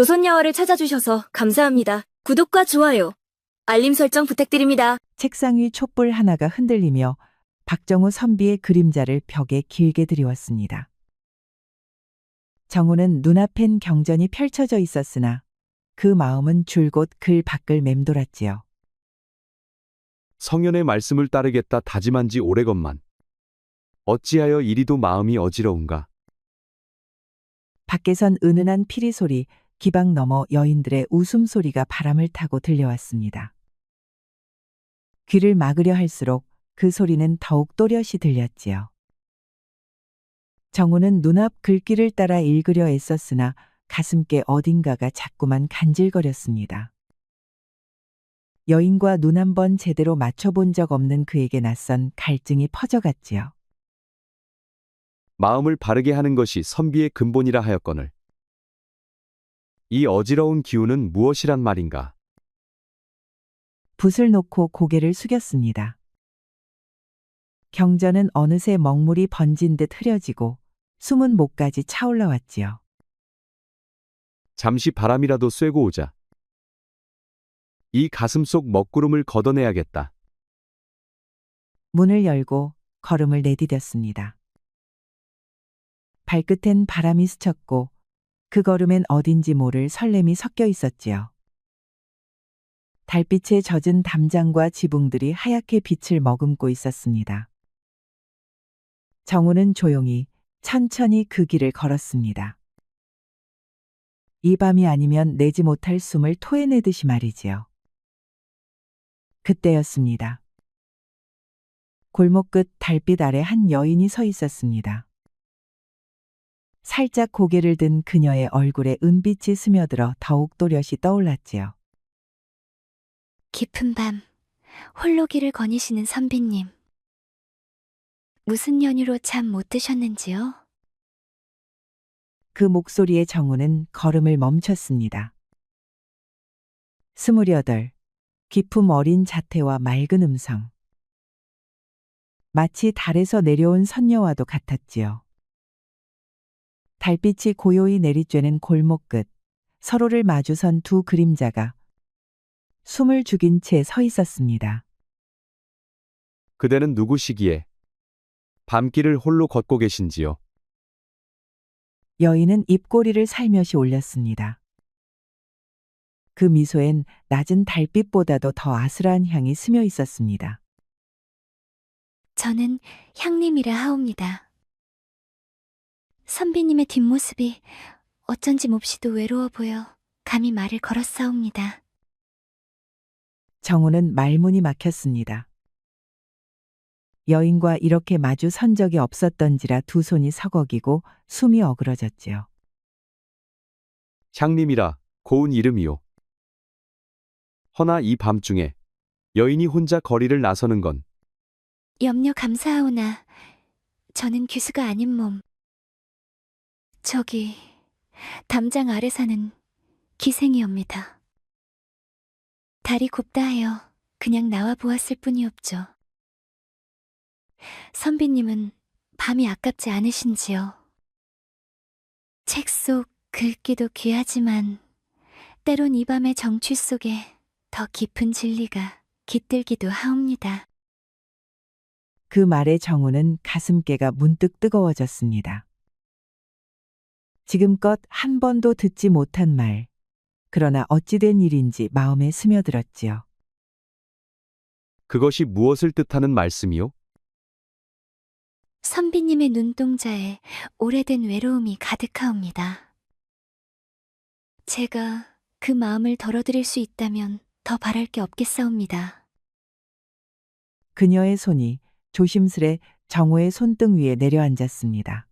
조선야화를 찾아주셔서 감사합니다. 구독과 좋아요, 알림 설정 부탁드립니다. 책상 위 촛불 하나가 흔들리며 박정우 선비의 그림자를 벽에 길게 드리웠습니다. 정우는 눈앞엔 경전이 펼쳐져 있었으나 그 마음은 줄곧 글 밖을 맴돌았지요. 성현의 말씀을 따르겠다 다짐한 지 오래건만. 어찌하여 이리도 마음이 어지러운가. 밖에선 은은한 피리 소리, 기방 너머 여인들의 웃음소리가 바람을 타고 들려왔습니다. 귀를 막으려 할수록 그 소리는 더욱 또렷이 들렸지요. 정우는 눈앞 글귀를 따라 읽으려 애썼으나 가슴께 어딘가가 자꾸만 간질거렸습니다. 여인과 눈 한 번 제대로 맞춰본 적 없는 그에게 낯선 갈증이 퍼져갔지요. 마음을 바르게 하는 것이 선비의 근본이라 하였거늘. 이 어지러운 기운은 무엇이란 말인가. 붓을 놓고 고개를 숙였습니다. 경전은 어느새 먹물이 번진 듯 흐려지고 숨은 목까지 차올라왔지요. 잠시 바람이라도 쐬고 오자. 이 가슴 속 먹구름을 걷어내야겠다. 문을 열고 걸음을 내디뎠습니다. 발끝엔 바람이 스쳤고 그 걸음엔 어딘지 모를 설렘이 섞여 있었지요. 달빛에 젖은 담장과 지붕들이 하얗게 빛을 머금고 있었습니다. 정우는 조용히 천천히 그 길을 걸었습니다. 이 밤이 아니면 내지 못할 숨을 토해내듯이 말이지요. 그때였습니다. 골목 끝 달빛 아래 한 여인이 서 있었습니다. 살짝 고개를 든 그녀의 얼굴에 은빛이 스며들어 더욱 또렷이 떠올랐지요. 깊은 밤, 홀로 길을 거니시는 선비님. 무슨 연유로 잠 못 드셨는지요? 그 목소리에 정우는 걸음을 멈췄습니다. 28, 기품 어린 자태와 맑은 음성. 마치 달에서 내려온 선녀와도 같았지요. 달빛이 고요히 내리쬐는 골목 끝, 서로를 마주선 두 그림자가 숨을 죽인 채 서 있었습니다. 그대는 누구시기에 밤길을 홀로 걷고 계신지요? 여인은 입꼬리를 살며시 올렸습니다. 그 미소엔 낮은 달빛보다도 더 아슬한 향이 스며 있었습니다. 저는 향림이라 하옵니다. 선비님의 뒷모습이 어쩐지 몹시도 외로워 보여 감히 말을 걸었사옵니다. 정우는 말문이 막혔습니다. 여인과 이렇게 마주 선 적이 없었던지라 두 손이 서걱이고 숨이 어그러졌지요. 향림이라 고운 이름이요. 허나 이 밤중에 여인이 혼자 거리를 나서는 건 염려 감사하오나 저는 귀수가 아닌 몸. 저기 담장 아래 사는 기생이옵니다. 달이 곱다 하여 그냥 나와 보았을 뿐이옵죠. 선비님은 밤이 아깝지 않으신지요? 책 속 글귀도 귀하지만 때론 이 밤의 정취 속에 더 깊은 진리가 깃들기도 하옵니다. 그 말에 정우는 가슴께가 문득 뜨거워졌습니다. 지금껏 한 번도 듣지 못한 말, 그러나 어찌된 일인지 마음에 스며들었지요. 그것이 무엇을 뜻하는 말씀이요? 선비님의 눈동자에 오래된 외로움이 가득하옵니다. 제가 그 마음을 덜어드릴 수 있다면 더 바랄 게 없겠사옵니다. 그녀의 손이 조심스레 정우의 손등 위에 내려앉았습니다.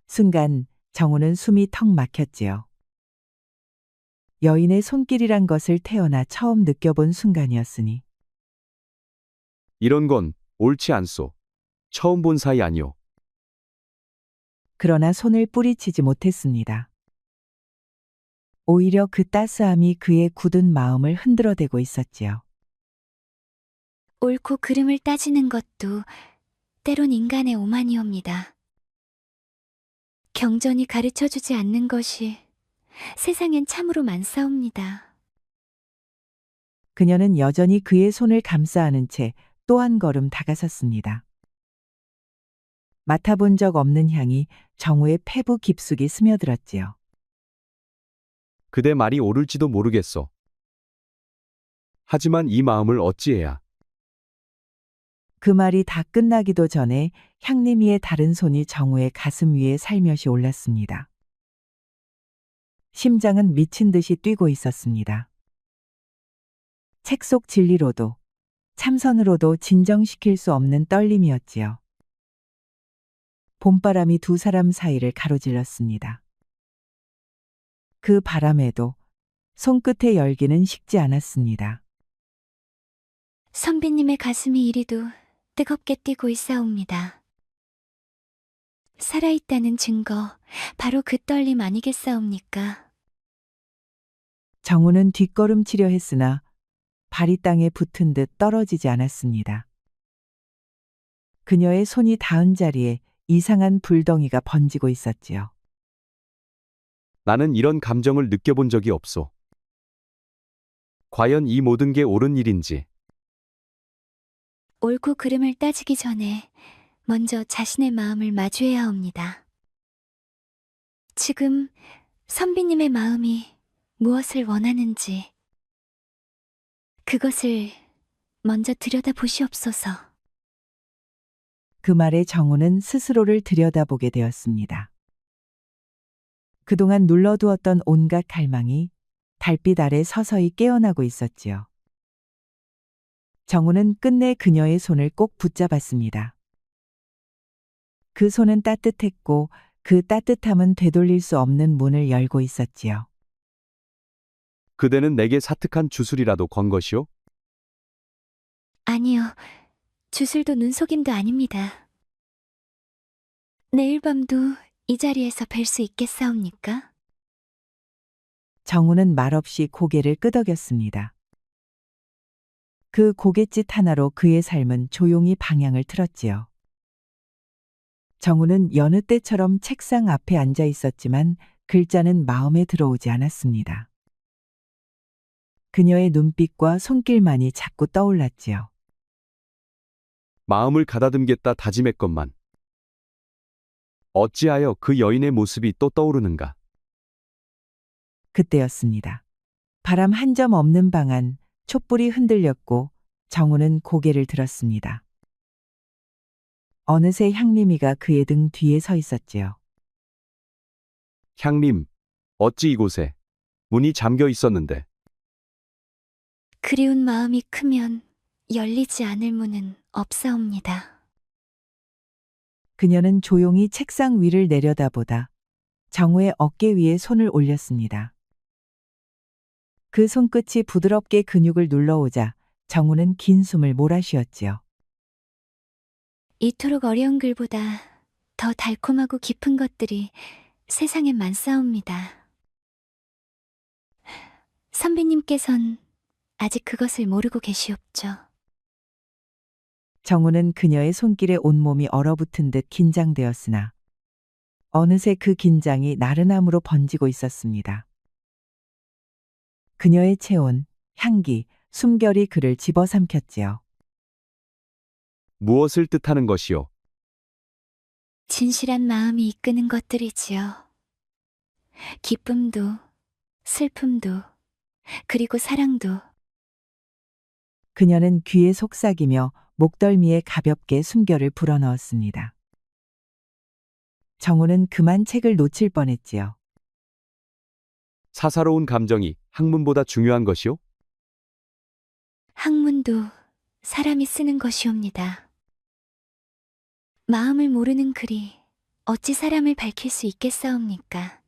순간 정우는 숨이 턱 막혔지요. 여인의 손길이란 것을 태어나 처음 느껴본 순간이었으니 이런 건 옳지 않소. 처음 본 사이 아니오. 그러나 손을 뿌리치지 못했습니다. 오히려 그 따스함이 그의 굳은 마음을 흔들어대고 있었지요. 옳고 그름을 따지는 것도 때론 인간의 오만이옵니다. 경전이 가르쳐주지 않는 것이 세상엔 참으로 많사옵니다. 그녀는 여전히 그의 손을 감싸 안은 채 또 한 걸음 다가섰습니다. 맡아본 적 없는 향이 정우의 폐부 깊숙이 스며들었지요. 그대 말이 옳을지도 모르겠소. 하지만 이 마음을 어찌해야. 그 말이 다 끝나기도 전에 향림이의 다른 손이 정우의 가슴 위에 살며시 올랐습니다. 심장은 미친 듯이 뛰고 있었습니다. 책 속 진리로도 참선으로도 진정시킬 수 없는 떨림이었지요. 봄바람이 두 사람 사이를 가로질렀습니다. 그 바람에도 손끝의 열기는 식지 않았습니다. 선비님의 가슴이 이리도 뜨겁게 뛰고 있사옵니다. 살아있다는 증거, 바로 그 떨림 아니겠사옵니까? 정우는 뒷걸음치려 했으나 발이 땅에 붙은 듯 떨어지지 않았습니다. 그녀의 손이 닿은 자리에 이상한 불덩이가 번지고 있었지요. 나는 이런 감정을 느껴본 적이 없소. 과연 이 모든 게 옳은 일인지. 옳고 그름을 따지기 전에 먼저 자신의 마음을 마주해야 합니다. 지금 선비님의 마음이 무엇을 원하는지 그것을 먼저 들여다보시옵소서. 그 말에 정우는 스스로를 들여다보게 되었습니다. 그동안 눌러두었던 온갖 갈망이 달빛 아래 서서히 깨어나고 있었지요. 정우는 끝내 그녀의 손을 꼭 붙잡았습니다. 그 손은 따뜻했고 그 따뜻함은 되돌릴 수 없는 문을 열고 있었지요. 그대는 내게 사특한 주술이라도 건 것이오? 아니요, 주술도 눈속임도 아닙니다. 내일 밤도 이 자리에서 뵐 수 있겠사옵니까? 정우는 말없이 고개를 끄덕였습니다. 그 고갯짓 하나로 그의 삶은 조용히 방향을 틀었지요. 정우는 여느 때처럼 책상 앞에 앉아 있었지만 글자는 마음에 들어오지 않았습니다. 그녀의 눈빛과 손길만이 자꾸 떠올랐지요. 마음을 가다듬겠다 다짐했건만. 어찌하여 그 여인의 모습이 또 떠오르는가? 그때였습니다. 바람 한 점 없는 방 안, 촛불이 흔들렸고 정우는 고개를 들었습니다. 어느새 향림이가 그의 등 뒤에 서 있었지요. 향림, 어찌 이곳에 문이 잠겨 있었는데. 그리운 마음이 크면 열리지 않을 문은 없사옵니다. 그녀는 조용히 책상 위를 내려다보다 정우의 어깨 위에 손을 올렸습니다. 그 손끝이 부드럽게 근육을 눌러오자 정우는 긴 숨을 몰아쉬었지요. 이토록 어려운 글보다 더 달콤하고 깊은 것들이 세상에 많사옵니다. 선비님께선 아직 그것을 모르고 계시옵죠. 정우는 그녀의 손길에 온몸이 얼어붙은 듯 긴장되었으나 어느새 그 긴장이 나른함으로 번지고 있었습니다. 그녀의 체온, 향기, 숨결이 그를 집어삼켰지요. 무엇을 뜻하는 것이오? 진실한 마음이 이끄는 것들이지요. 기쁨도, 슬픔도, 그리고 사랑도. 그녀는 귀에 속삭이며 목덜미에 가볍게 숨결을 불어넣었습니다. 정우는 그만 책을 놓칠 뻔했지요. 사사로운 감정이 학문보다 중요한 것이오? 학문도 사람이 쓰는 것이옵니다. 마음을 모르는 글이 어찌 사람을 밝힐 수 있겠사옵니까?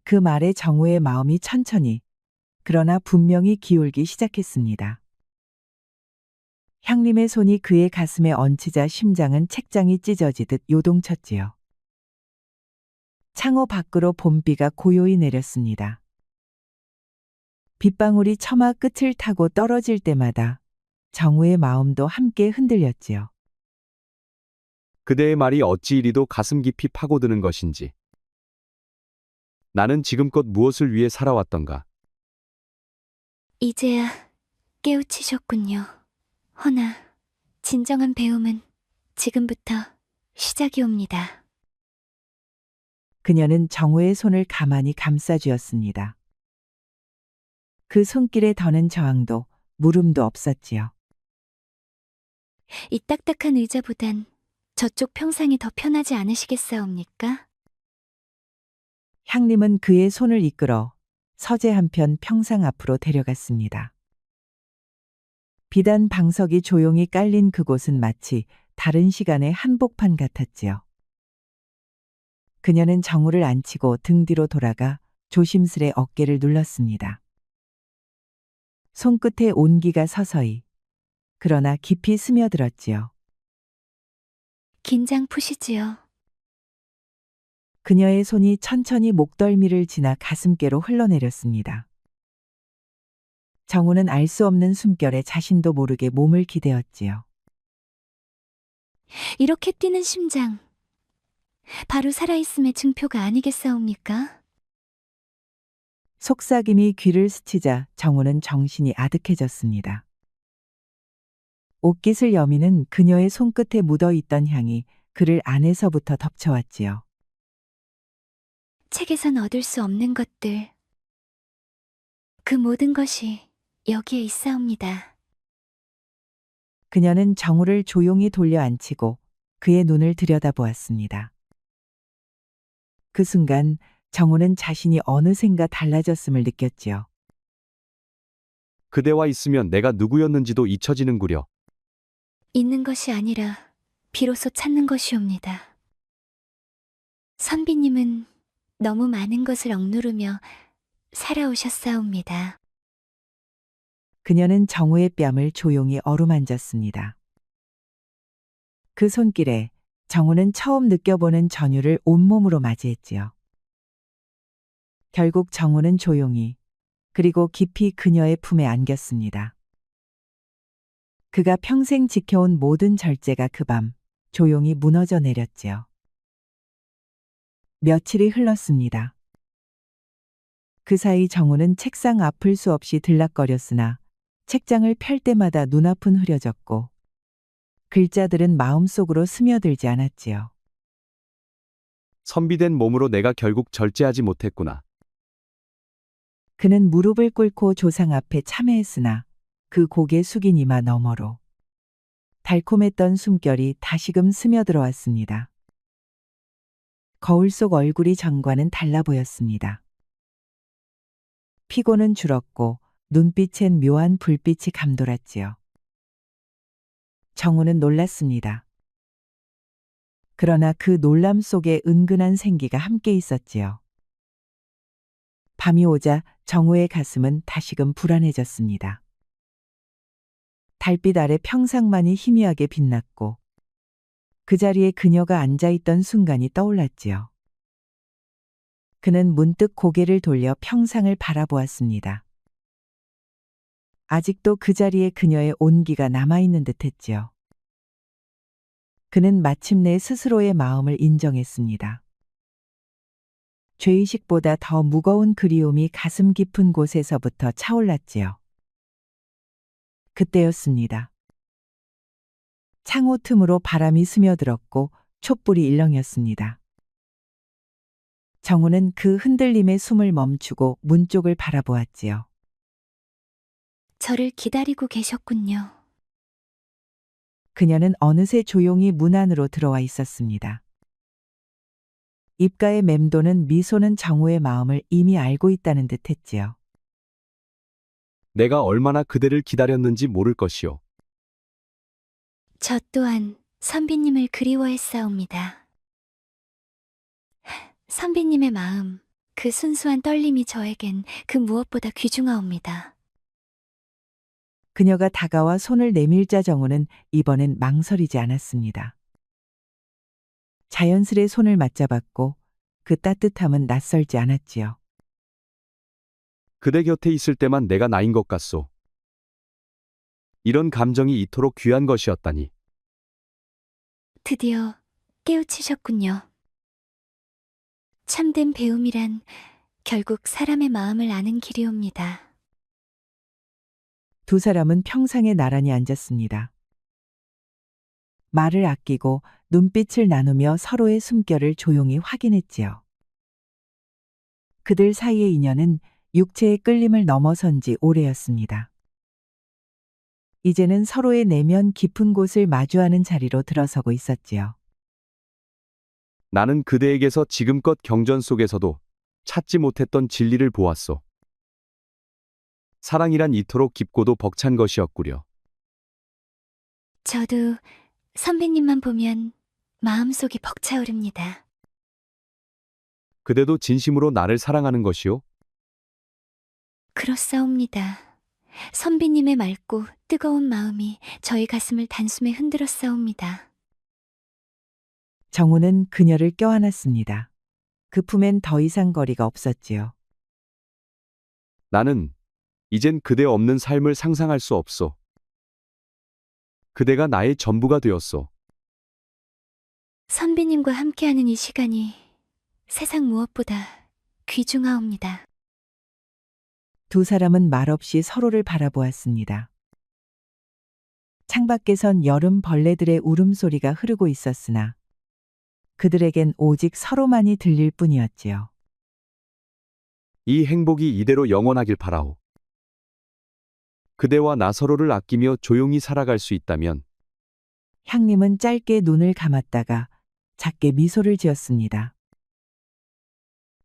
그 말에 정우의 마음이 천천히, 그러나 분명히 기울기 시작했습니다. 향림의 손이 그의 가슴에 얹히자 심장은 책장이 찢어지듯 요동쳤지요. 창호 밖으로 봄비가 고요히 내렸습니다. 빗방울이 처마 끝을 타고 떨어질 때마다 정우의 마음도 함께 흔들렸지요. 그대의 말이 어찌 이리도 가슴 깊이 파고드는 것인지. 나는 지금껏 무엇을 위해 살아왔던가? 이제야 깨우치셨군요. 허나 진정한 배움은 지금부터 시작이옵니다. 그녀는 정우의 손을 가만히 감싸주었습니다. 그 손길에 더는 저항도 물음도 없었지요. 이 딱딱한 의자보단 저쪽 평상이 더 편하지 않으시겠사옵니까? 향림은 그의 손을 이끌어 서재 한편 평상 앞으로 데려갔습니다. 비단 방석이 조용히 깔린 그곳은 마치 다른 시간의 한복판 같았지요. 그녀는 정우를 앉히고 등 뒤로 돌아가 조심스레 어깨를 눌렀습니다. 손끝에 온기가 서서히, 그러나 깊이 스며들었지요. 긴장 푸시지요. 그녀의 손이 천천히 목덜미를 지나 가슴께로 흘러내렸습니다. 정우는 알 수 없는 숨결에 자신도 모르게 몸을 기대었지요. 이렇게 뛰는 심장, 바로 살아있음의 증표가 아니겠사옵니까? 속삭임이 귀를 스치자 정우는 정신이 아득해졌습니다. 옷깃을 여미는 그녀의 손끝에 묻어있던 향이 그를 안에서부터 덮쳐왔지요. 책에선 얻을 수 없는 것들, 그 모든 것이 여기에 있사옵니다. 그녀는 정우를 조용히 돌려 앉히고 그의 눈을 들여다보았습니다. 그 순간 정우는 자신이 어느샌가 달라졌음을 느꼈지요. 그대와 있으면 내가 누구였는지도 잊혀지는구려. 있는 것이 아니라 비로소 찾는 것이옵니다. 선비님은 너무 많은 것을 억누르며 살아오셨사옵니다. 그녀는 정우의 뺨을 조용히 어루만졌습니다. 그 손길에 정우는 처음 느껴보는 전율을 온몸으로 맞이했지요. 결국 정우는 조용히 그리고 깊이 그녀의 품에 안겼습니다. 그가 평생 지켜온 모든 절제가 그 밤 조용히 무너져 내렸지요. 며칠이 흘렀습니다. 그 사이 정우는 책상 앞을 수없이 들락거렸으나 책장을 펼 때마다 눈앞은 흐려졌고 글자들은 마음속으로 스며들지 않았지요. 선비된 몸으로 내가 결국 절제하지 못했구나. 그는 무릎을 꿇고 조상 앞에 참회했으나 그 고개 숙인 이마 너머로 달콤했던 숨결이 다시금 스며들어왔습니다. 거울 속 얼굴이 전과는 달라 보였습니다. 피고는 줄었고 눈빛엔 묘한 불빛이 감돌았지요. 정우는 놀랐습니다. 그러나 그 놀람 속에 은근한 생기가 함께 있었지요. 밤이 오자 정우의 가슴은 다시금 불안해졌습니다. 달빛 아래 평상만이 희미하게 빛났고 그 자리에 그녀가 앉아있던 순간이 떠올랐지요. 그는 문득 고개를 돌려 평상을 바라보았습니다. 아직도 그 자리에 그녀의 온기가 남아있는 듯했지요. 그는 마침내 스스로의 마음을 인정했습니다. 죄의식보다 더 무거운 그리움이 가슴 깊은 곳에서부터 차올랐지요. 그때였습니다. 창호 틈으로 바람이 스며들었고 촛불이 일렁였습니다. 정우는 그 흔들림에 숨을 멈추고 문 쪽을 바라보았지요. 저를 기다리고 계셨군요. 그녀는 어느새 조용히 문 안으로 들어와 있었습니다. 입가에 맴도는 미소는 정우의 마음을 이미 알고 있다는 듯 했지요. 내가 얼마나 그대를 기다렸는지 모를 것이오. 저 또한 선비님을 그리워했사옵니다. 선비님의 마음, 그 순수한 떨림이 저에겐 그 무엇보다 귀중하옵니다. 그녀가 다가와 손을 내밀자 정우는 이번엔 망설이지 않았습니다. 자연스레 손을 맞잡았고 그 따뜻함은 낯설지 않았지요. 그대 곁에 있을 때만 내가 나인 것 같소. 이런 감정이 이토록 귀한 것이었다니. 드디어 깨우치셨군요. 참된 배움이란 결국 사람의 마음을 아는 길이옵니다. 두 사람은 평상에 나란히 앉았습니다. 말을 아끼고 눈빛을 나누며 서로의 숨결을 조용히 확인했지요. 그들 사이의 인연은 육체의 끌림을 넘어선 지 오래였습니다. 이제는 서로의 내면 깊은 곳을 마주하는 자리로 들어서고 있었지요. 나는 그대에게서 지금껏 경전 속에서도 찾지 못했던 진리를 보았소. 사랑이란 이토록 깊고도 벅찬 것이었구려. 저도 선배님만 보면 마음속이 벅차오릅니다. 그대도 진심으로 나를 사랑하는 것이요? 그렇사옵니다. 선비님의 맑고 뜨거운 마음이 저희 가슴을 단숨에 흔들었사옵니다. 정우는 그녀를 껴안았습니다. 그 품엔 더 이상 거리가 없었지요. 나는 이젠 그대 없는 삶을 상상할 수 없소. 그대가 나의 전부가 되었소. 선비님과 함께하는 이 시간이 세상 무엇보다 귀중하옵니다. 두 사람은 말없이 서로를 바라보았습니다. 창밖에선 여름 벌레들의 울음소리가 흐르고 있었으나 그들에겐 오직 서로만이 들릴 뿐이었지요. 이 행복이 이대로 영원하길 바라오. 그대와 나 서로를 아끼며 조용히 살아갈 수 있다면 향림은 짧게 눈을 감았다가 작게 미소를 지었습니다.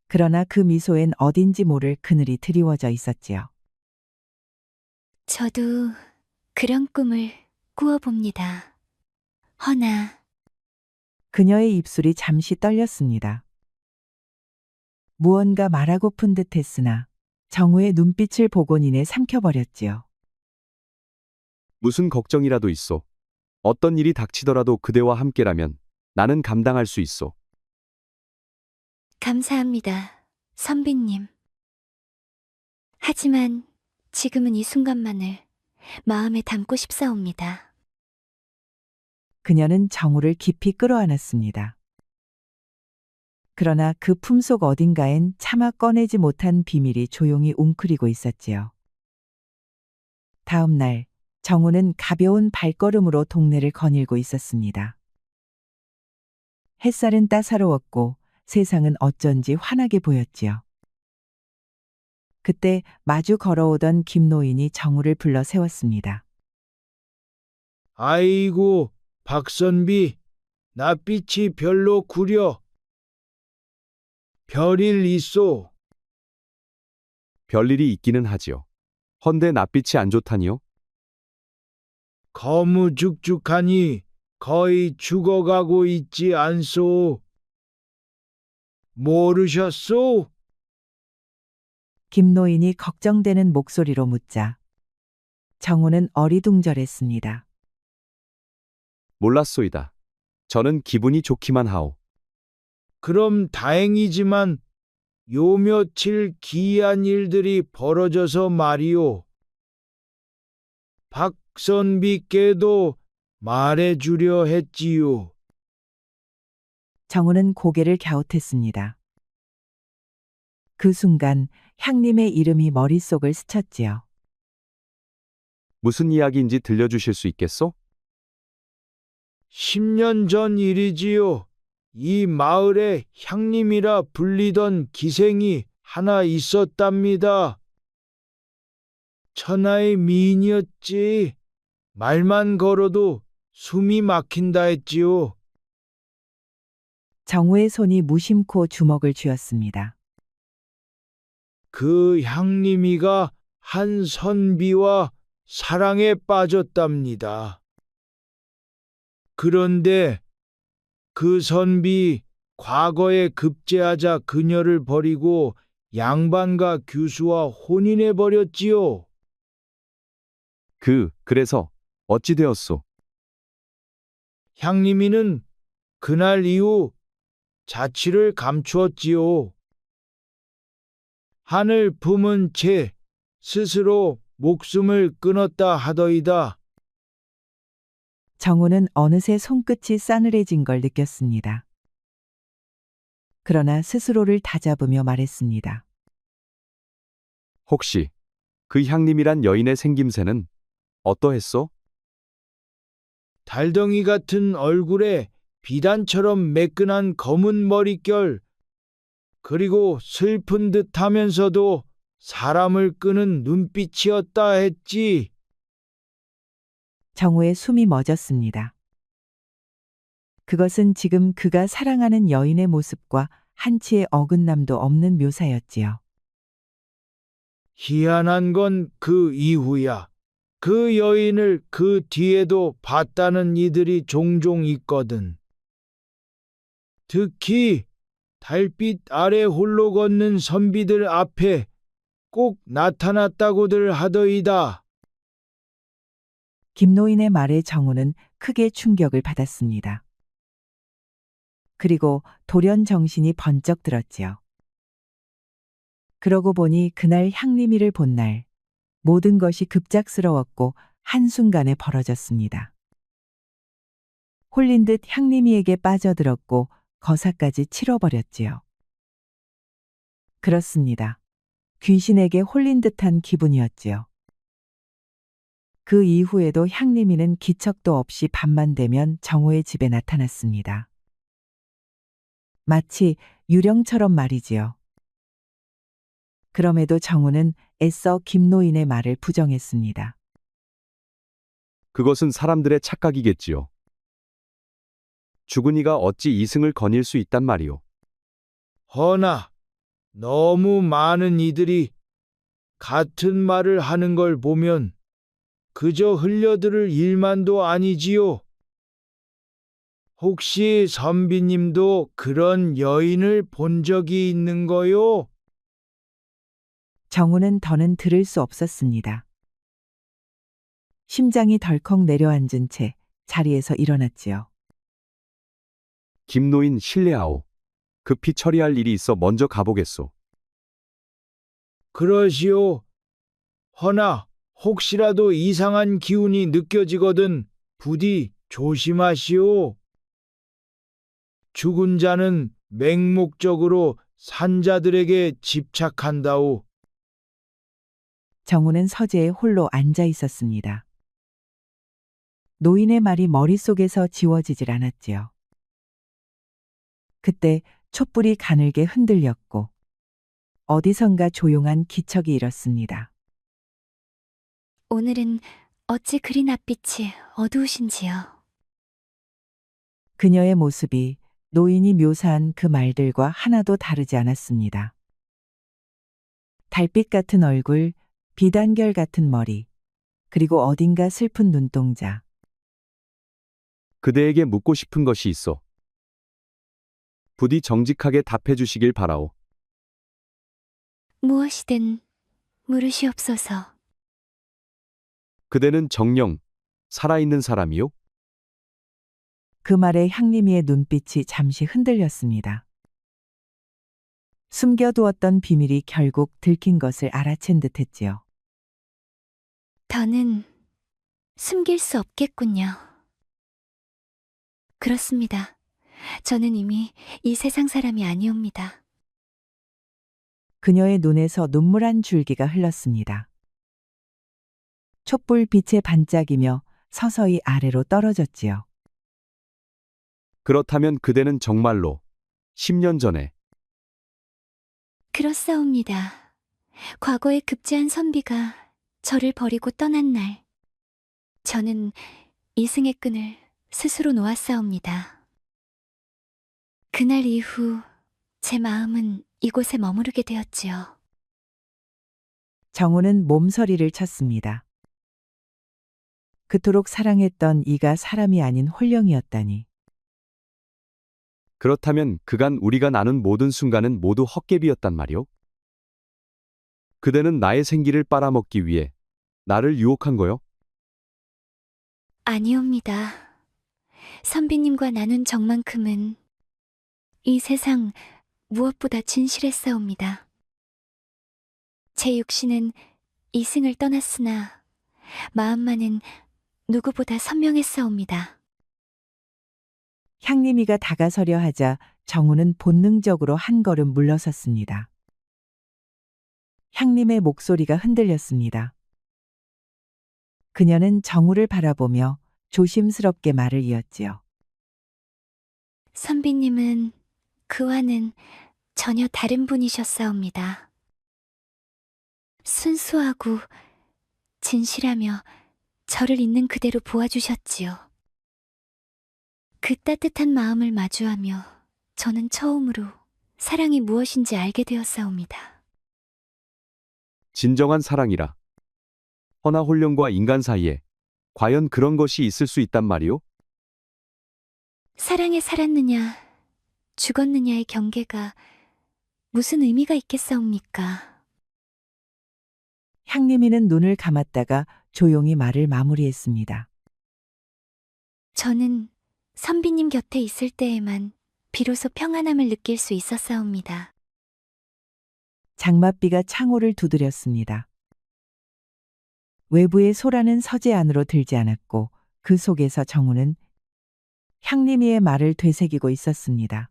그러나 그 미소엔 어딘지 모를 그늘이 드리워져 있었지요. 저도 그런 꿈을 꾸어봅니다. 허나 그녀의 입술이 잠시 떨렸습니다. 무언가 말하고픈 듯 했으나 정우의 눈빛을 보곤 이내 삼켜버렸지요. 무슨 걱정이라도 있소. 어떤 일이 닥치더라도 그대와 함께라면 나는 감당할 수 있소. 감사합니다, 선비님. 하지만 지금은 이 순간만을 마음에 담고 싶사옵니다. 그녀는 정우를 깊이 끌어안았습니다. 그러나 그 품속 어딘가엔 차마 꺼내지 못한 비밀이 조용히 웅크리고 있었지요. 다음 날 정우는 가벼운 발걸음으로 동네를 거닐고 있었습니다. 햇살은 따사로웠고 세상은 어쩐지 환하게 보였지요. 그때 마주 걸어오던 김노인이 정우를 불러 세웠습니다. 아이고, 박선비, 낯빛이 별로 구려. 별일 있소. 별일이 있기는 하지요. 헌데 낯빛이 안 좋다니요? 거무죽죽하니 거의 죽어가고 있지 않소. 모르셨소? 김노인이 걱정되는 목소리로 묻자 정우는 어리둥절했습니다. 몰랐소이다. 저는 기분이 좋기만 하오. 그럼 다행이지만 요 며칠 기이한 일들이 벌어져서 말이오. 박선비께도 말해주려 했지요. 정우는 고개를 갸웃했습니다. 그 순간 향림의 이름이 머릿속을 스쳤지요. 무슨 이야기인지 들려주실 수 있겠소? 10년 전 일이지요. 이 마을에 향림이라 불리던 기생이 하나 있었답니다. 천하의 미인이었지. 말만 걸어도 숨이 막힌다 했지요. 정우의 손이 무심코 주먹을 쥐었습니다. 그 향림이가 한 선비와 사랑에 빠졌답니다. 그런데 그 선비 과거에 급제하자 그녀를 버리고 양반가 교수와 혼인해 버렸지요. 그래서 어찌 되었소? 향림이는 그날 이후 자취를 감추었지요. 한을 품은 채 스스로 목숨을 끊었다 하더이다. 정우는 어느새 손끝이 싸늘해진 걸 느꼈습니다. 그러나 스스로를 다잡으며 말했습니다. 혹시 그 향림이란 여인의 생김새는 어떠했소? 달덩이 같은 얼굴에 비단처럼 매끈한 검은 머릿결, 그리고 슬픈 듯 하면서도 사람을 끄는 눈빛이었다 했지. 정우의 숨이 멎었습니다. 그것은 지금 그가 사랑하는 여인의 모습과 한치의 어긋남도 없는 묘사였지요. 희한한 건 그 이후야. 그 여인을 그 뒤에도 봤다는 이들이 종종 있거든. 특히 달빛 아래 홀로 걷는 선비들 앞에 꼭 나타났다고들 하더이다. 김노인의 말에 정우는 크게 충격을 받았습니다. 그리고 돌연 정신이 번쩍 들었지요. 그러고 보니 그날 향림이를 본 날, 모든 것이 급작스러웠고 한순간에 벌어졌습니다. 홀린 듯 향림이에게 빠져들었고 거사까지 치러버렸지요. 그렇습니다. 귀신에게 홀린 듯한 기분이었지요. 그 이후에도 향림이는 기척도 없이 밤만 되면 정호의 집에 나타났습니다. 마치 유령처럼 말이지요. 그럼에도 정우는 애써 김노인의 말을 부정했습니다. 그것은 사람들의 착각이겠지요. 죽은 이가 어찌 이승을 거닐 수 있단 말이오. 허나 너무 많은 이들이 같은 말을 하는 걸 보면 그저 흘려들을 일만도 아니지요. 혹시 선비님도 그런 여인을 본 적이 있는 거요? 정우는 더는 들을 수 없었습니다. 심장이 덜컥 내려앉은 채 자리에서 일어났지요. 김노인 실례하오. 급히 처리할 일이 있어 먼저 가보겠소. 그러시오. 허나 혹시라도 이상한 기운이 느껴지거든 부디 조심하시오. 죽은 자는 맹목적으로 산자들에게 집착한다오. 정우는 서재에 홀로 앉아 있었습니다. 노인의 말이 머릿속에서 지워지질 않았지요. 그때 촛불이 가늘게 흔들렸고 어디선가 조용한 기척이 일었습니다. 오늘은 어찌 그리 낯빛이 어두우신지요? 그녀의 모습이 노인이 묘사한 그 말들과 하나도 다르지 않았습니다. 달빛 같은 얼굴, 비단결 같은 머리, 그리고 어딘가 슬픈 눈동자. 그대에게 묻고 싶은 것이 있어. 부디 정직하게 답해 주시길 바라오. 무엇이든 물으시옵소서. 그대는 정녕 살아있는 사람이요? 그 말에 향림이의 눈빛이 잠시 흔들렸습니다. 숨겨두었던 비밀이 결국 들킨 것을 알아챈 듯했지요. 더는 숨길 수 없겠군요. 그렇습니다. 저는 이미 이 세상 사람이 아니옵니다. 그녀의 눈에서 눈물 한 줄기가 흘렀습니다. 촛불 빛에 반짝이며 서서히 아래로 떨어졌지요. 그렇다면 그대는 정말로 10년 전에 그렇사옵니다. 과거에 급제한 선비가 저를 버리고 떠난 날, 저는 이승의 끈을 스스로 놓았사옵니다. 그날 이후 제 마음은 이곳에 머무르게 되었지요. 정우는 몸서리를 쳤습니다. 그토록 사랑했던 이가 사람이 아닌 홀령이었다니. 그렇다면 그간 우리가 나눈 모든 순간은 모두 헛개비였단 말이오? 그대는 나의 생기를 빨아먹기 위해 나를 유혹한 거요? 아니옵니다. 선비님과 나눈 정만큼은 이 세상 무엇보다 진실했사옵니다. 제 육신은 이승을 떠났으나 마음만은 누구보다 선명했사옵니다. 향림이가 다가서려 하자 정우는 본능적으로 한 걸음 물러섰습니다. 향림의 목소리가 흔들렸습니다. 그녀는 정우를 바라보며 조심스럽게 말을 이었지요. 선비님은 그와는 전혀 다른 분이셨사옵니다. 순수하고 진실하며 저를 있는 그대로 보아주셨지요. 그 따뜻한 마음을 마주하며 저는 처음으로 사랑이 무엇인지 알게 되었사옵니다. 진정한 사랑이라. 허나 홀령과 인간 사이에 과연 그런 것이 있을 수 있단 말이오? 사랑에 살았느냐, 죽었느냐의 경계가 무슨 의미가 있겠사옵니까? 향림이는 눈을 감았다가 조용히 말을 마무리했습니다. 저는 선비님 곁에 있을 때에만 비로소 평안함을 느낄 수 있었사옵니다. 장맛비가 창호를 두드렸습니다. 외부의 소라는 서재 안으로 들지 않았고 그 속에서 정우는 향림이의 말을 되새기고 있었습니다.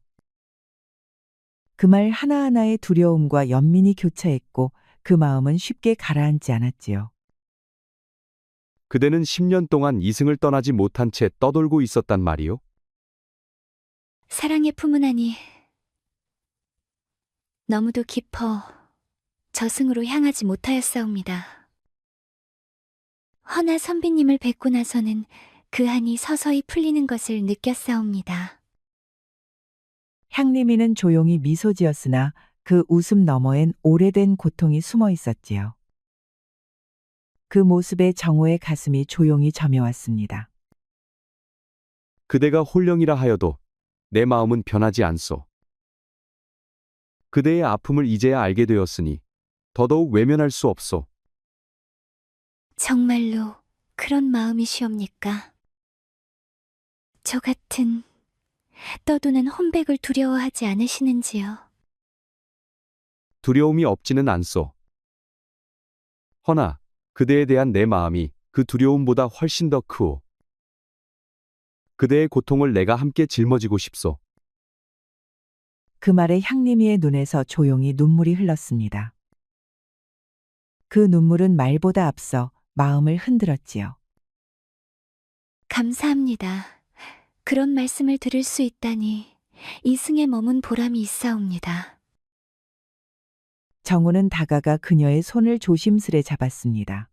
그 말 하나하나의 두려움과 연민이 교차했고 그 마음은 쉽게 가라앉지 않았지요. 그대는 10년 동안 이승을 떠나지 못한 채 떠돌고 있었단 말이오? 사랑의 품은 안이 너무도 깊어 저승으로 향하지 못하였사옵니다. 허나 선비님을 뵙고 나서는 그 한이 서서히 풀리는 것을 느꼈사옵니다. 향림이는 조용히 미소 지었으나 그 웃음 너머엔 오래된 고통이 숨어 있었지요. 그 모습에 정우의 가슴이 조용히 저며왔습니다. 그대가 홀령이라 하여도 내 마음은 변하지 않소. 그대의 아픔을 이제야 알게 되었으니 더더욱 외면할 수 없소. 정말로 그런 마음이시옵니까? 저 같은 떠도는 혼백을 두려워하지 않으시는지요? 두려움이 없지는 않소. 허나 그대에 대한 내 마음이 그 두려움보다 훨씬 더 크오. 그대의 고통을 내가 함께 짊어지고 싶소. 그 말에 향림이의 눈에서 조용히 눈물이 흘렀습니다. 그 눈물은 말보다 앞서 마음을 흔들었지요. 감사합니다. 그런 말씀을 들을 수 있다니 이승에 머문 보람이 있사옵니다. 정우는 다가가 그녀의 손을 조심스레 잡았습니다.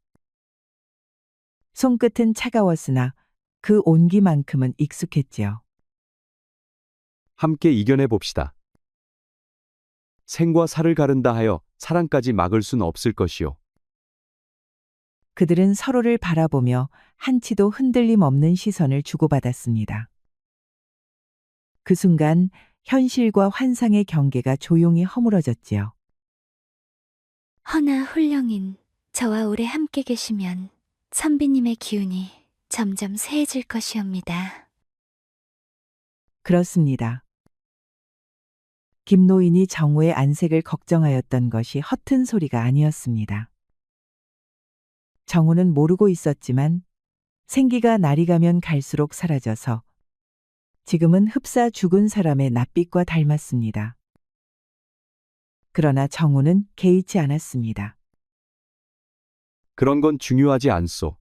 손끝은 차가웠으나 그 온기만큼은 익숙했지요. 함께 이겨내 봅시다. 생과 사를 가른다 하여 사랑까지 막을 순 없을 것이오. 그들은 서로를 바라보며 한치도 흔들림 없는 시선을 주고받았습니다. 그 순간 현실과 환상의 경계가 조용히 허물어졌지요. 허나 훌령인 저와 오래 함께 계시면 선비님의 기운이 점점 쇠해질 것이옵니다. 그렇습니다. 김노인이 정우의 안색을 걱정하였던 것이 허튼 소리가 아니었습니다. 정우는 모르고 있었지만 생기가 날이 가면 갈수록 사라져서 지금은 흡사 죽은 사람의 낯빛과 닮았습니다. 그러나 정우는 개의치 않았습니다. 그런 건 중요하지 않소.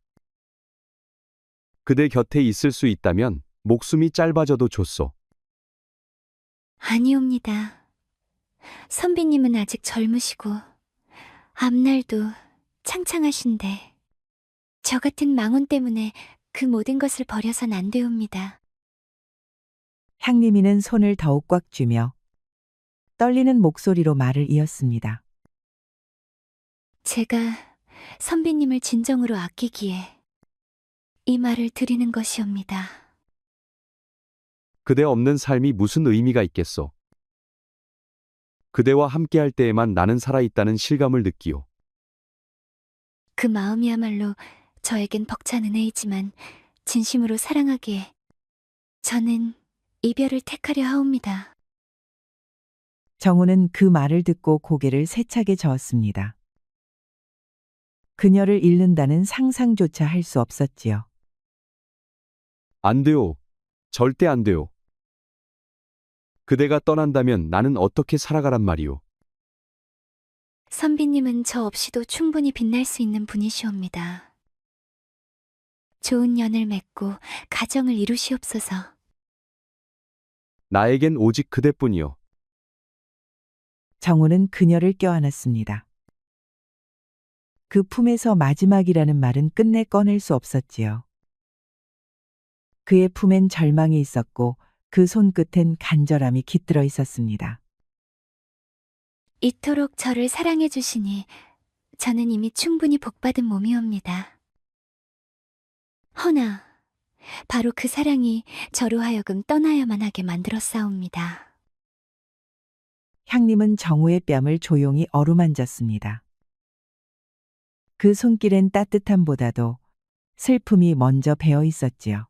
그대 곁에 있을 수 있다면 목숨이 짧아져도 좋소. 아니옵니다. 선비님은 아직 젊으시고 앞날도 창창하신데 저 같은 망혼 때문에 그 모든 것을 버려선 안 되옵니다. 향림이는 손을 더욱 꽉 쥐며 떨리는 목소리로 말을 이었습니다. 제가 선비님을 진정으로 아끼기에 이 말을 드리는 것이옵니다. 그대 없는 삶이 무슨 의미가 있겠소. 그대와 함께할 때에만 나는 살아있다는 실감을 느끼오. 그 마음이야말로 저에겐 벅찬 은혜이지만 진심으로 사랑하기에 저는 이별을 택하려 하옵니다. 정우는 그 말을 듣고 고개를 세차게 저었습니다. 그녀를 잃는다는 상상조차 할 수 없었지요. 안 돼요. 절대 안 돼요. 그대가 떠난다면 나는 어떻게 살아가란 말이오. 선비님은 저 없이도 충분히 빛날 수 있는 분이시옵니다. 좋은 연을 맺고 가정을 이루시옵소서. 나에겐 오직 그대뿐이요. 정우는 그녀를 껴안았습니다. 그 품에서 마지막이라는 말은 끝내 꺼낼 수 없었지요. 그의 품엔 절망이 있었고 그 손끝엔 간절함이 깃들어 있었습니다. 이토록 저를 사랑해 주시니 저는 이미 충분히 복받은 몸이옵니다. 허나 바로 그 사랑이 저로 하여금 떠나야만 하게 만들었사옵니다. 향림은 정우의 뺨을 조용히 어루만졌습니다. 그 손길엔 따뜻함보다도 슬픔이 먼저 배어 있었지요.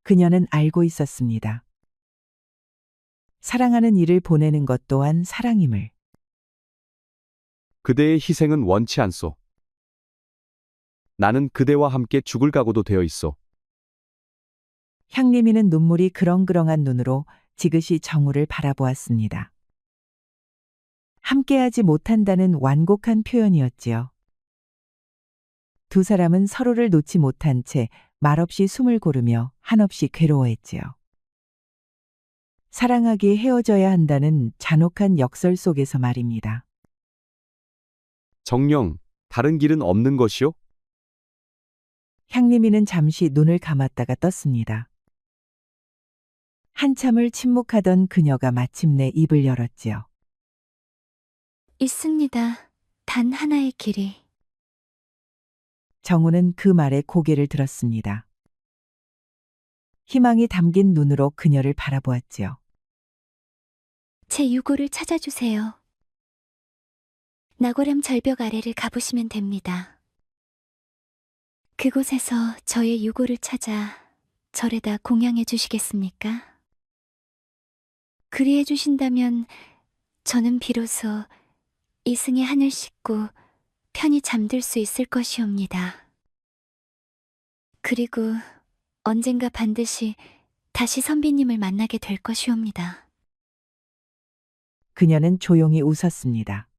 그녀는 알고 있었습니다. 사랑하는 이를 보내는 것 또한 사랑임을. 그대의 희생은 원치 않소. 나는 그대와 함께 죽을 각오도 되어 있소. 향림이는 눈물이 그렁그렁한 눈으로 지그시 정우를 바라보았습니다. 함께하지 못한다는 완곡한 표현이었지요. 두 사람은 서로를 놓지 못한 채 말없이 숨을 고르며 한없이 괴로워했지요. 사랑하기에 헤어져야 한다는 잔혹한 역설 속에서 말입니다. 정녕, 다른 길은 없는 것이요? 향림이는 잠시 눈을 감았다가 떴습니다. 한참을 침묵하던 그녀가 마침내 입을 열었지요. 있습니다. 단 하나의 길이. 정우는 그 말에 고개를 들었습니다. 희망이 담긴 눈으로 그녀를 바라보았지요. 제 유고를 찾아주세요. 나고람 절벽 아래를 가보시면 됩니다. 그곳에서 저의 유고를 찾아 절에다 공양해 주시겠습니까? 그리해 주신다면 저는 비로소 이승의 한을 씻고 편히 잠들 수 있을 것이옵니다. 그리고 언젠가 반드시 다시 선비님을 만나게 될 것이옵니다. 그녀는 조용히 웃었습니다.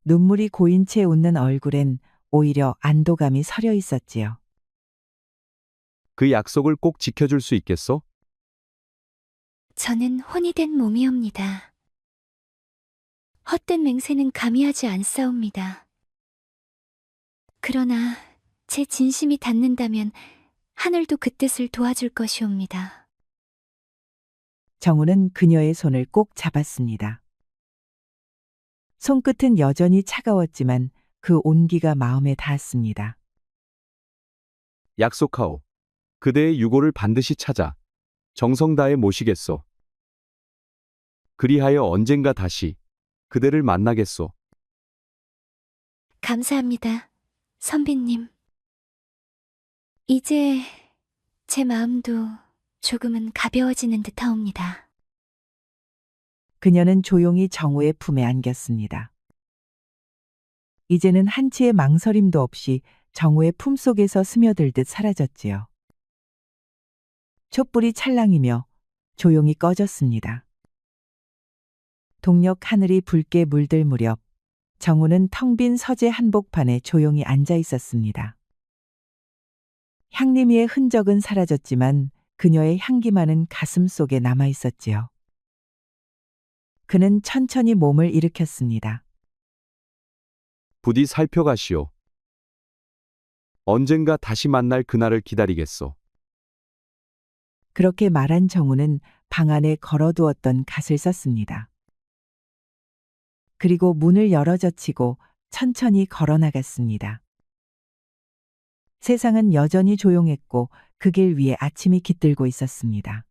눈물이 고인 채 웃는 얼굴엔 오히려 안도감이 서려 있었지요. 그 약속을 꼭 지켜줄 수 있겠소? 저는 혼이 된 몸이옵니다. 헛된 맹세는 감히 하지 않사옵니다. 그러나 제 진심이 닿는다면 하늘도 그 뜻을 도와줄 것이옵니다. 정우는 그녀의 손을 꼭 잡았습니다. 손끝은 여전히 차가웠지만 그 온기가 마음에 닿았습니다. 약속하오. 그대의 유고를 반드시 찾아 정성 다해 모시겠소. 그리하여 언젠가 다시 그대를 만나겠소. 감사합니다, 선비님. 이제 제 마음도 조금은 가벼워지는 듯하옵니다. 그녀는 조용히 정우의 품에 안겼습니다. 이제는 한치의 망설임도 없이 정우의 품속에서 스며들듯 사라졌지요. 촛불이 찰랑이며 조용히 꺼졌습니다. 동력 하늘이 붉게 물들 무렵 정우는 텅 빈 서재 한복판에 조용히 앉아 있었습니다. 향림이의 흔적은 사라졌지만 그녀의 향기만은 가슴 속에 남아 있었지요. 그는 천천히 몸을 일으켰습니다. 부디 살펴가시오. 언젠가 다시 만날 그날을 기다리겠소. 그렇게 말한 정우는 방 안에 걸어두었던 갓을 썼습니다. 그리고 문을 열어젖히고 천천히 걸어 나갔습니다. 세상은 여전히 조용했고 그 길 위에 아침이 깃들고 있었습니다.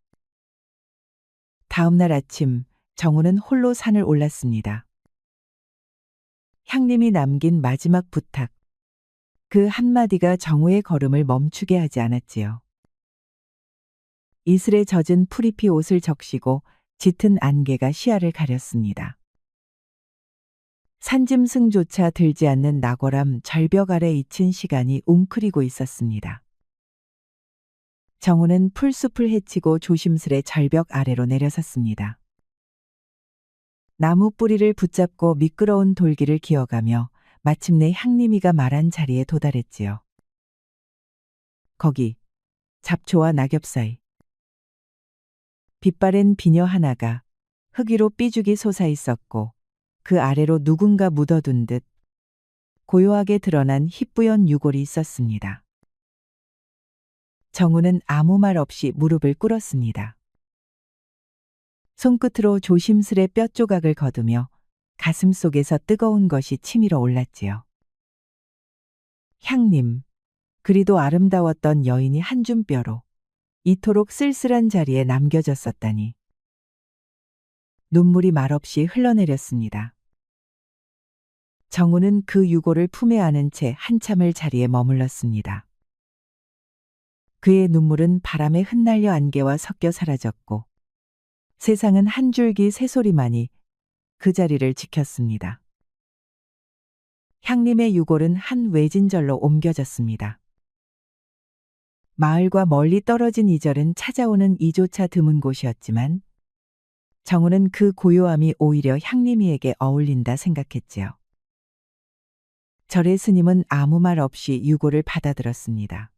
다음 날 아침 정우는 홀로 산을 올랐습니다. 향림이 남긴 마지막 부탁. 그 한마디가 정우의 걸음을 멈추게 하지 않았지요. 이슬에 젖은 풀잎이 옷을 적시고 짙은 안개가 시야를 가렸습니다. 산짐승조차 들지 않는 낙월암 절벽 아래 잊힌 시간이 웅크리고 있었습니다. 정우는 풀숲을 헤치고 조심스레 절벽 아래로 내려섰습니다. 나무 뿌리를 붙잡고 미끄러운 돌길을 기어가며 마침내 향림이가 말한 자리에 도달했지요. 거기 잡초와 낙엽 사이 빛바랜 비녀 하나가 흙 위로 삐죽이 솟아 있었고 그 아래로 누군가 묻어둔 듯 고요하게 드러난 희뿌연 유골이 있었습니다. 정우는 아무 말 없이 무릎을 꿇었습니다. 손끝으로 조심스레 뼈 조각을 거두며 가슴 속에서 뜨거운 것이 치밀어 올랐지요. 향님, 그리도 아름다웠던 여인이 한 줌 뼈로 이토록 쓸쓸한 자리에 남겨졌었다니. 눈물이 말없이 흘러내렸습니다. 정우는 그 유골을 품에 안은 채 한참을 자리에 머물렀습니다. 그의 눈물은 바람에 흩날려 안개와 섞여 사라졌고 세상은 한 줄기 새소리만이 그 자리를 지켰습니다. 향림의 유골은 한 외진절로 옮겨졌습니다. 마을과 멀리 떨어진 이 절은 찾아오는 이조차 드문 곳이었지만 정우는 그 고요함이 오히려 향림이에게 어울린다 생각했지요. 절의 스님은 아무 말 없이 유골을 받아들었습니다.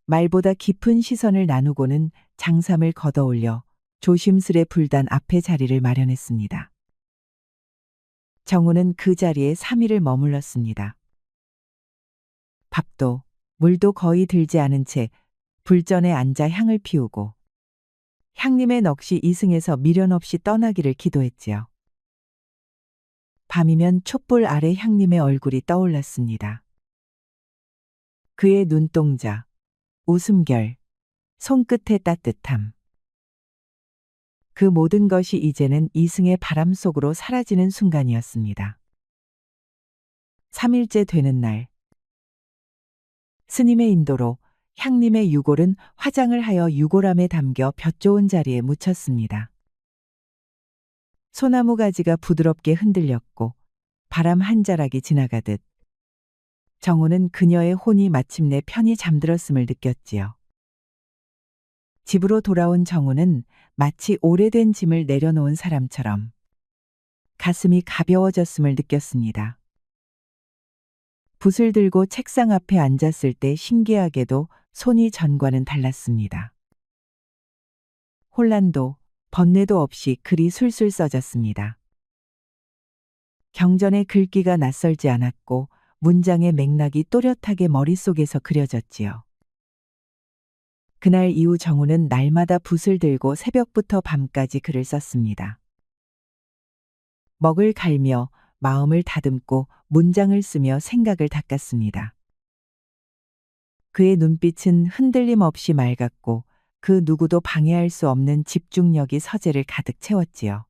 말보다 깊은 시선을 나누고는 장삼을 걷어올려 조심스레 불단 앞에 자리를 마련했습니다. 정우는 그 자리에 3일을 머물렀습니다. 밥도 물도 거의 들지 않은 채 불전에 앉아 향을 피우고 향림의 넋이 이승에서 미련 없이 떠나기를 기도했지요. 밤이면 촛불 아래 향림의 얼굴이 떠올랐습니다. 그의 눈동자, 웃음결, 손끝의 따뜻함. 그 모든 것이 이제는 이승의 바람 속으로 사라지는 순간이었습니다. 3일째 되는 날, 스님의 인도로 향림의 유골은 화장을 하여 유골함에 담겨 볕 좋은 자리에 묻혔습니다. 소나무 가지가 부드럽게 흔들렸고 바람 한 자락이 지나가듯 정우는 그녀의 혼이 마침내 편히 잠들었음을 느꼈지요. 집으로 돌아온 정우는 마치 오래된 짐을 내려놓은 사람처럼 가슴이 가벼워졌음을 느꼈습니다. 붓을 들고 책상 앞에 앉았을 때 신기하게도 손이 전과는 달랐습니다. 혼란도 번뇌도 없이 글이 술술 써졌습니다. 경전의 글귀가 낯설지 않았고 문장의 맥락이 또렷하게 머릿속에서 그려졌지요. 그날 이후 정우는 날마다 붓을 들고 새벽부터 밤까지 글을 썼습니다. 먹을 갈며 마음을 다듬고 문장을 쓰며 생각을 닦았습니다. 그의 눈빛은 흔들림 없이 맑았고 그 누구도 방해할 수 없는 집중력이 서재를 가득 채웠지요.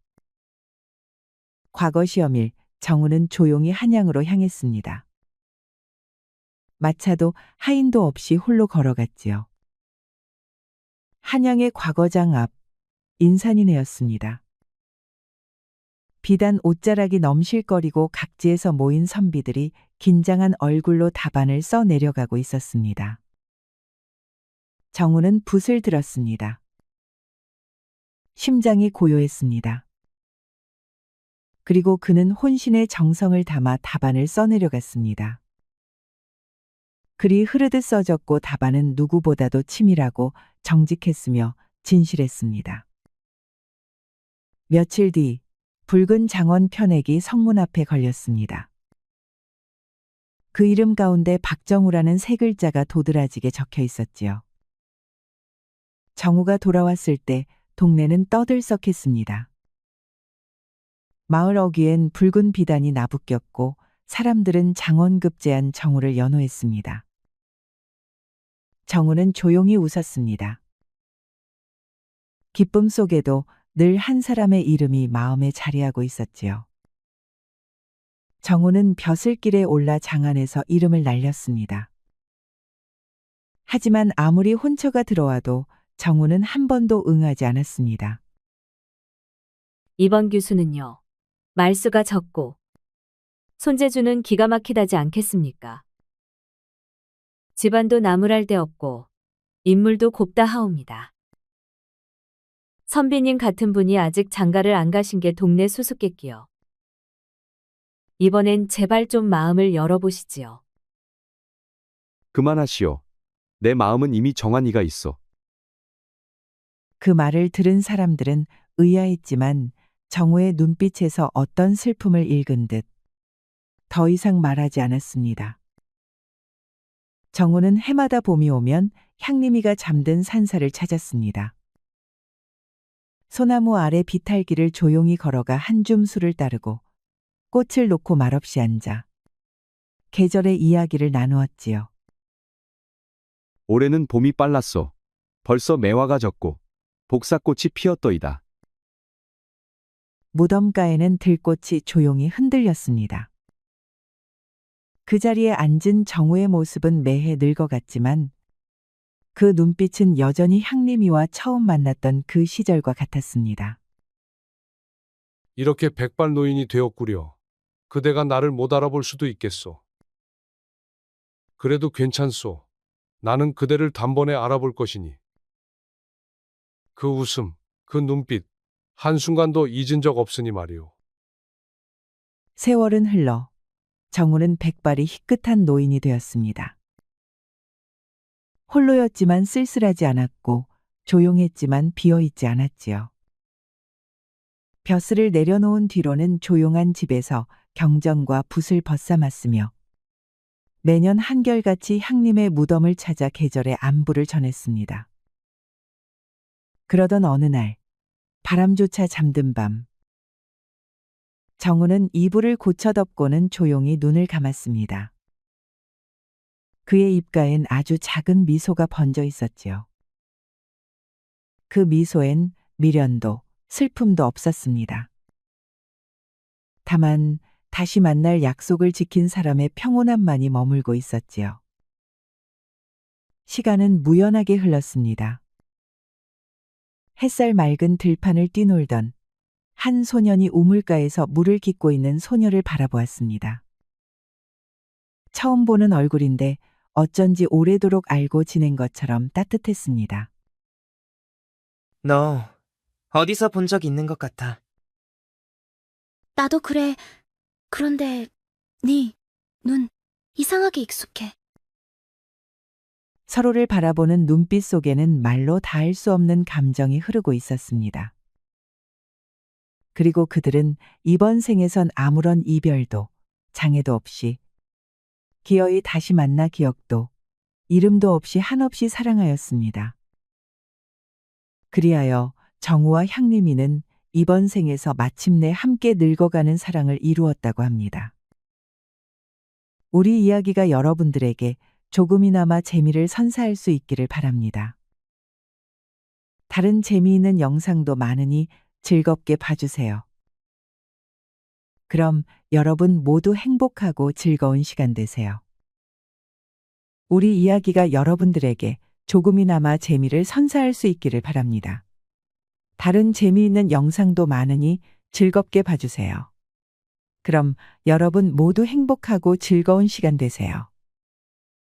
과거 시험일 정우는 조용히 한양으로 향했습니다. 마차도 하인도 없이 홀로 걸어갔지요. 한양의 과거장 앞 인산이네였습니다. 비단 옷자락이 넘실거리고 각지에서 모인 선비들이 긴장한 얼굴로 답안을 써 내려가고 있었습니다. 정우는 붓을 들었습니다. 심장이 고요했습니다. 그리고 그는 혼신의 정성을 담아 답안을 써내려갔습니다. 글이 흐르듯 써졌고 답안은 누구보다도 치밀하고 정직했으며 진실했습니다. 며칠 뒤 붉은 장원 편액이 성문 앞에 걸렸습니다. 그 이름 가운데 박정우라는 세 글자가 도드라지게 적혀 있었지요. 정우가 돌아왔을 때 동네는 떠들썩했습니다. 마을 어귀엔 붉은 비단이 나부꼈고 사람들은 장원급제한 정우를 연호했습니다. 정우는 조용히 웃었습니다. 기쁨 속에도 늘 한 사람의 이름이 마음에 자리하고 있었지요. 정우는 벼슬길에 올라 장안에서 이름을 날렸습니다. 하지만 아무리 혼처가 들어와도 정우는 한 번도 응하지 않았습니다. 이번 교수는요. 말수가 적고 손재주는 기가 막히다지 않겠습니까? 집안도 나무랄 데 없고 인물도 곱다 하옵니다. 선비님 같은 분이 아직 장가를 안 가신 게 동네 수수께끼요. 이번엔 제발 좀 마음을 열어보시지요. 그만하시오. 내 마음은 이미 정한 이가 있어. 그 말을 들은 사람들은 의아했지만 정우의 눈빛에서 어떤 슬픔을 읽은 듯 더 이상 말하지 않았습니다. 정우는 해마다 봄이 오면 향림이가 잠든 산사를 찾았습니다. 소나무 아래 비탈길을 조용히 걸어가 한 줌 술을 따르고 꽃을 놓고 말없이 앉아 계절의 이야기를 나누었지요. 올해는 봄이 빨랐어. 벌써 매화가 졌고 복사꽃이 피었더이다. 무덤가에는 들꽃이 조용히 흔들렸습니다. 그 자리에 앉은 정우의 모습은 매해 늙어갔지만 그 눈빛은 여전히 향림이와 처음 만났던 그 시절과 같았습니다. 이렇게 백발 노인이 되었구려. 그대가 나를 못 알아볼 수도 있겠소. 그래도 괜찮소. 나는 그대를 단번에 알아볼 것이니. 그 웃음, 그 눈빛, 한순간도 잊은 적 없으니 말이오. 세월은 흘러 정우는 백발이 희끗한 노인이 되었습니다. 홀로였지만 쓸쓸하지 않았고 조용했지만 비어있지 않았지요. 벼슬을 내려놓은 뒤로는 조용한 집에서 경전과 붓을 벗삼았으며 매년 한결같이 향림의 무덤을 찾아 계절의 안부를 전했습니다. 그러던 어느 날 바람조차 잠든 밤 정우는 이불을 고쳐 덮고는 조용히 눈을 감았습니다. 그의 입가엔 아주 작은 미소가 번져 있었지요. 그 미소엔 미련도 슬픔도 없었습니다. 다만 다시 만날 약속을 지킨 사람의 평온함만이 머물고 있었지요. 시간은 무연하게 흘렀습니다. 햇살 맑은 들판을 뛰놀던 한 소년이 우물가에서 물을 깃고 있는 소녀를 바라보았습니다. 처음 보는 얼굴인데 어쩐지 오래도록 알고 지낸 것처럼 따뜻했습니다. 너 어디서 본 적 있는 것 같아. 나도 그래. 그런데 네 눈 이상하게 익숙해. 서로를 바라보는 눈빛 속에는 말로 닿을 수 없는 감정이 흐르고 있었습니다. 그리고 그들은 이번 생에선 아무런 이별도 장애도 없이 기어이 다시 만나 기억도 이름도 없이 한없이 사랑하였습니다. 그리하여 정우와 향림이는 이번 생에서 마침내 함께 늙어가는 사랑을 이루었다고 합니다. 우리 이야기가 여러분들에게 조금이나마 재미를 선사할 수 있기를 바랍니다. 다른 재미있는 영상도 많으니 즐겁게 봐주세요. 그럼 여러분 모두 행복하고 즐거운 시간 되세요. 우리 이야기가 여러분들에게 조금이나마 재미를 선사할 수 있기를 바랍니다. 다른 재미있는 영상도 많으니 즐겁게 봐주세요. 그럼 여러분 모두 행복하고 즐거운 시간 되세요.